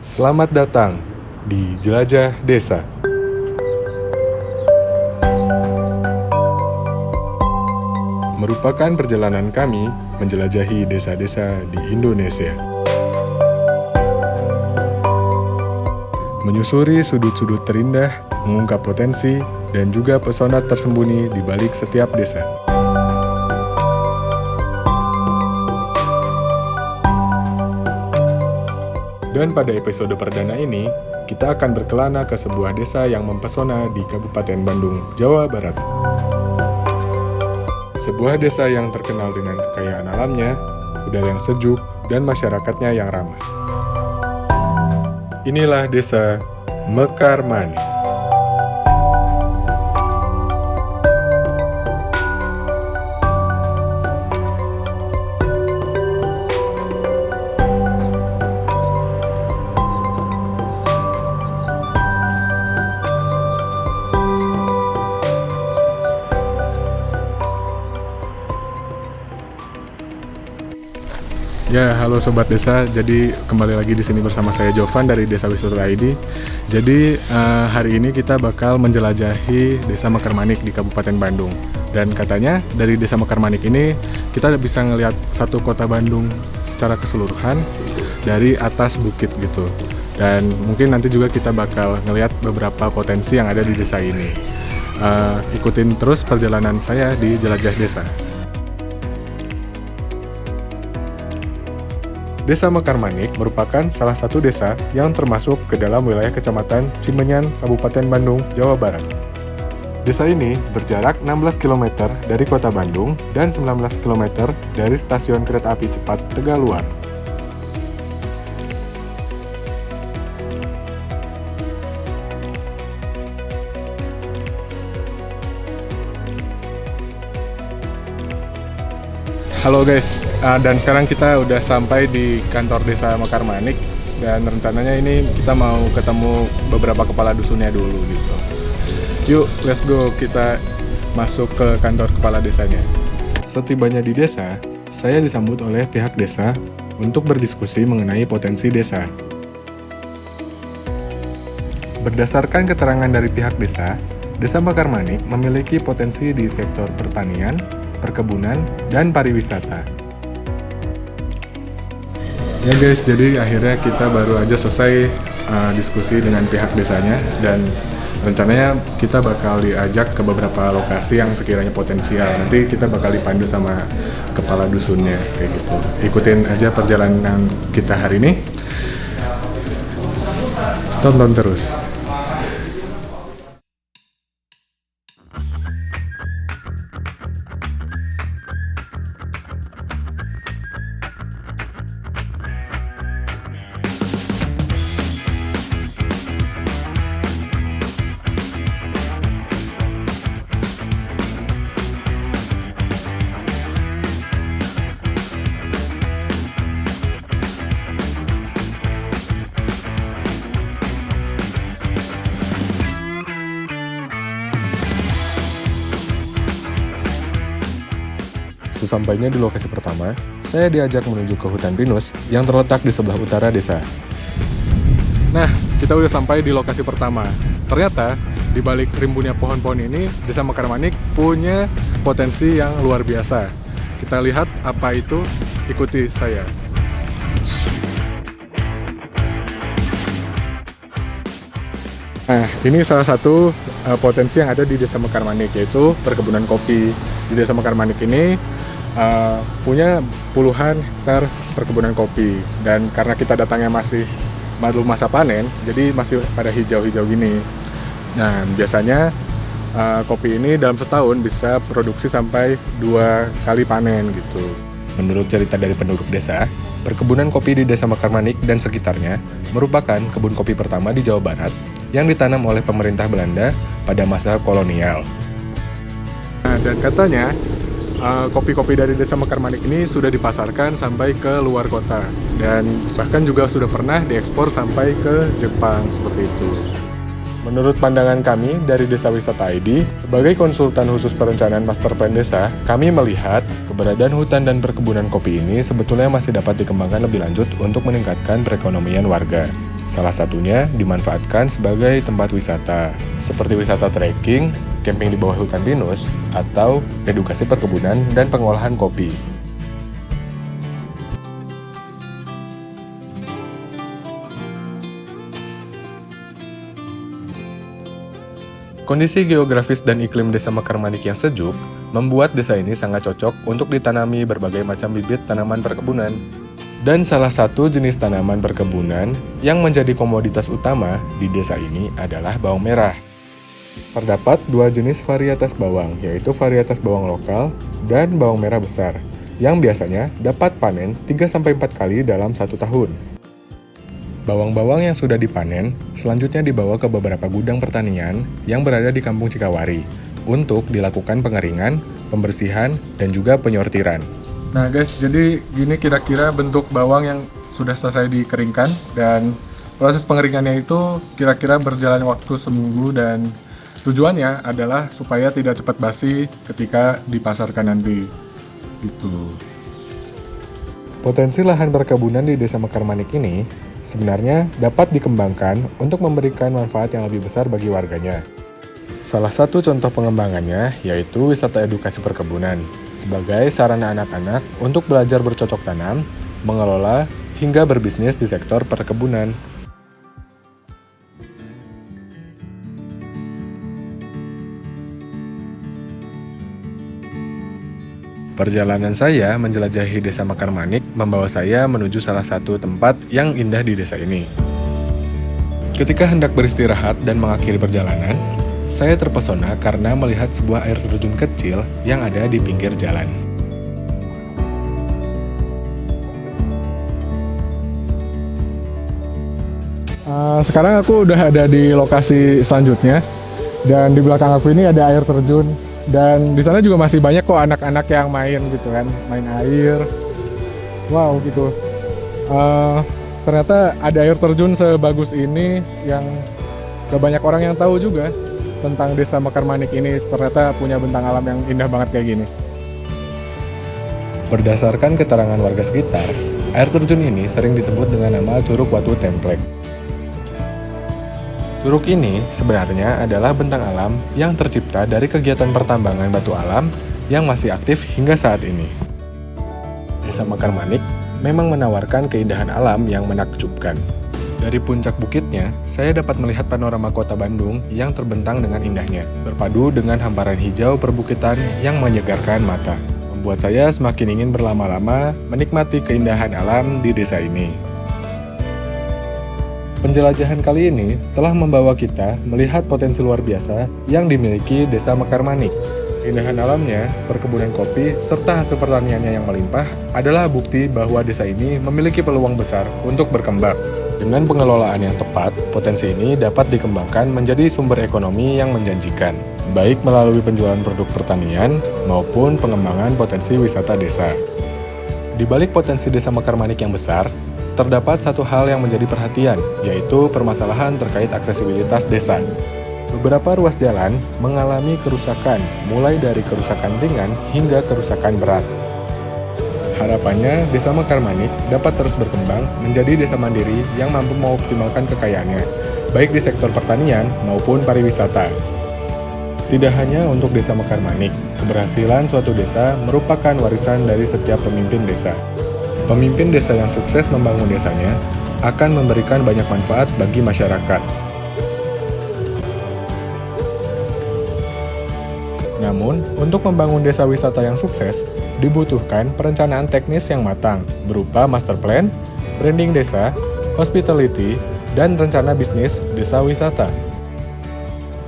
Selamat datang di Jelajah Desa. Merupakan perjalanan kami menjelajahi desa-desa di Indonesia. Menyusuri sudut-sudut terindah, mengungkap potensi, dan juga pesona tersembunyi di balik setiap desa. Dan pada episode perdana ini, kita akan berkelana ke sebuah desa yang mempesona di Kabupaten Bandung, Jawa Barat. Sebuah desa yang terkenal dengan kekayaan alamnya, udara yang sejuk, dan masyarakatnya yang ramah. Inilah desa Mekarmanik. Ya, halo Sobat Desa. Jadi kembali lagi di sini bersama saya Jovan dari Desa Wisata ID. Jadi hari ini kita bakal menjelajahi Desa Mekarmanik di Kabupaten Bandung. Dan katanya dari Desa Mekarmanik ini kita bisa ngelihat satu kota Bandung secara keseluruhan dari atas bukit gitu. Dan mungkin nanti juga kita bakal ngelihat beberapa potensi yang ada di desa ini. Ikutin terus perjalanan saya di Jelajah Desa. Desa Mekarmanik merupakan salah satu desa yang termasuk ke dalam wilayah Kecamatan Cimenyan, Kabupaten Bandung, Jawa Barat. Desa ini berjarak 16 km dari kota Bandung dan 19 km dari stasiun kereta api cepat Tegaluar. Halo guys, dan sekarang kita udah sampai di kantor Desa Mekarmanik dan rencananya ini kita mau ketemu beberapa kepala dusunnya dulu gitu. Yuk, let's go, kita masuk ke kantor kepala desanya. Setibanya di desa, saya disambut oleh pihak desa untuk berdiskusi mengenai potensi desa. Berdasarkan keterangan dari pihak desa, Desa Mekarmanik memiliki potensi di sektor pertanian, perkebunan, dan pariwisata. Ya guys, jadi akhirnya kita baru aja selesai diskusi dengan pihak desanya dan rencananya kita bakal diajak ke beberapa lokasi yang sekiranya potensial. Nanti kita bakal dipandu sama kepala dusunnya kayak gitu. Ikutin aja perjalanan kita hari ini. Tonton terus. Sesampainya di lokasi pertama, saya diajak menuju ke hutan pinus yang terletak di sebelah utara desa. Nah, kita udah sampai di lokasi pertama. Ternyata, di balik rimbunnya pohon-pohon ini, Desa Mekarmanik punya potensi yang luar biasa. Kita lihat apa itu, ikuti saya. Nah, ini salah satu potensi yang ada di Desa Mekarmanik, yaitu perkebunan kopi. Di Desa Mekarmanik ini punya puluhan hektar perkebunan kopi, dan karena kita datangnya masih belum masa panen, jadi masih pada hijau-hijau gini. Nah, biasanya kopi ini dalam setahun bisa produksi sampai 2 kali panen gitu. Menurut cerita dari penduduk desa, perkebunan kopi di Desa Mekarmanik dan sekitarnya merupakan kebun kopi pertama di Jawa Barat yang ditanam oleh pemerintah Belanda pada masa kolonial. Nah, dan katanya kopi-kopi dari Desa Mekarmanik ini sudah dipasarkan sampai ke luar kota dan bahkan juga sudah pernah diekspor sampai ke Jepang seperti itu. Menurut pandangan kami dari Desa Wisata ID, sebagai konsultan khusus perencanaan master plan desa, kami melihat keberadaan hutan dan perkebunan kopi ini sebetulnya masih dapat dikembangkan lebih lanjut untuk meningkatkan perekonomian warga. Salah satunya dimanfaatkan sebagai tempat wisata, seperti wisata trekking, camping di bawah hutan pinus, atau edukasi perkebunan dan pengolahan kopi. Kondisi geografis dan iklim Desa Mekarmanik yang sejuk membuat desa ini sangat cocok untuk ditanami berbagai macam bibit tanaman perkebunan. Dan salah satu jenis tanaman perkebunan yang menjadi komoditas utama di desa ini adalah bawang merah. Terdapat dua jenis varietas bawang, yaitu varietas bawang lokal dan bawang merah besar, yang biasanya dapat panen 3-4 kali dalam 1 tahun. Bawang-bawang yang sudah dipanen selanjutnya dibawa ke beberapa gudang pertanian yang berada di Kampung Cikawari untuk dilakukan pengeringan, pembersihan, dan juga penyortiran. Nah guys, jadi gini kira-kira bentuk bawang yang sudah selesai dikeringkan, dan proses pengeringannya itu kira-kira berjalan waktu seminggu, dan tujuannya adalah supaya tidak cepat basi ketika dipasarkan nanti. Gitu. Potensi lahan perkebunan di Desa Mekarmanik ini sebenarnya dapat dikembangkan untuk memberikan manfaat yang lebih besar bagi warganya. Salah satu contoh pengembangannya yaitu wisata edukasi perkebunan, sebagai sarana anak-anak untuk belajar bercocok tanam, mengelola, hingga berbisnis di sektor perkebunan. Perjalanan saya menjelajahi Desa Mekarmanik membawa saya menuju salah satu tempat yang indah di desa ini. Ketika hendak beristirahat dan mengakhiri perjalanan, saya terpesona karena melihat sebuah air terjun kecil yang ada di pinggir jalan. Sekarang aku udah ada di lokasi selanjutnya, dan di belakang aku ini ada air terjun. Dan di sana juga masih banyak kok anak-anak yang main gitu kan, main air. Wow gitu. Ternyata ada air terjun sebagus ini yang gak banyak orang yang tahu juga tentang Desa Mekarmanik ini. Ternyata punya bentang alam yang indah banget kayak gini. Berdasarkan keterangan warga sekitar, air terjun ini sering disebut dengan nama Curug Watu Templek. Curug ini sebenarnya adalah bentang alam yang tercipta dari kegiatan pertambangan batu alam yang masih aktif hingga saat ini. Desa Mekarmanik memang menawarkan keindahan alam yang menakjubkan. Dari puncak bukitnya, saya dapat melihat panorama kota Bandung yang terbentang dengan indahnya, berpadu dengan hamparan hijau perbukitan yang menyegarkan mata, membuat saya semakin ingin berlama-lama menikmati keindahan alam di desa ini. Penjelajahan kali ini telah membawa kita melihat potensi luar biasa yang dimiliki Desa Mekarmanik. Keindahan alamnya, perkebunan kopi, serta hasil pertaniannya yang melimpah adalah bukti bahwa desa ini memiliki peluang besar untuk berkembang. Dengan pengelolaan yang tepat, potensi ini dapat dikembangkan menjadi sumber ekonomi yang menjanjikan, baik melalui penjualan produk pertanian maupun pengembangan potensi wisata desa. Di balik potensi Desa Mekarmanik yang besar, terdapat satu hal yang menjadi perhatian, yaitu permasalahan terkait aksesibilitas desa. Beberapa ruas jalan mengalami kerusakan, mulai dari kerusakan ringan hingga kerusakan berat. Harapannya, Desa Mekarmanik dapat terus berkembang menjadi desa mandiri yang mampu mengoptimalkan kekayaannya, baik di sektor pertanian maupun pariwisata. Tidak hanya untuk Desa Mekarmanik, keberhasilan suatu desa merupakan warisan dari setiap pemimpin desa. Pemimpin desa yang sukses membangun desanya akan memberikan banyak manfaat bagi masyarakat. Namun, untuk membangun desa wisata yang sukses, dibutuhkan perencanaan teknis yang matang, berupa master plan, branding desa, hospitality, dan rencana bisnis desa wisata.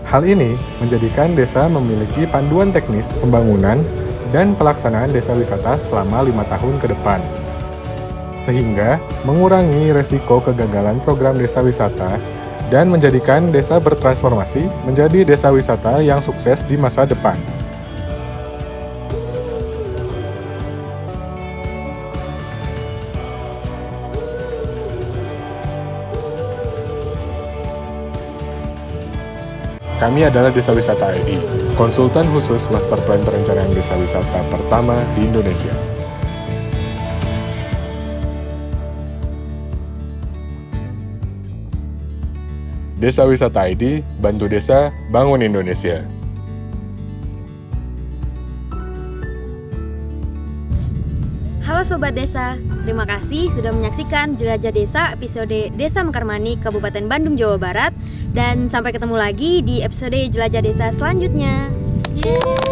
Hal ini menjadikan desa memiliki panduan teknis pembangunan dan pelaksanaan desa wisata selama 5 tahun ke depan, sehingga mengurangi resiko kegagalan program desa wisata dan menjadikan desa bertransformasi menjadi desa wisata yang sukses di masa depan. Kami adalah Desa Wisata ID, konsultan khusus master plan perencanaan desa wisata pertama di Indonesia. Desa Wisata ID, bantu desa, bangun Indonesia. Halo Sobat Desa, terima kasih sudah menyaksikan Jelajah Desa episode Desa Mekarmanik Kabupaten Bandung, Jawa Barat. Dan sampai ketemu lagi di episode Jelajah Desa selanjutnya. Yeay.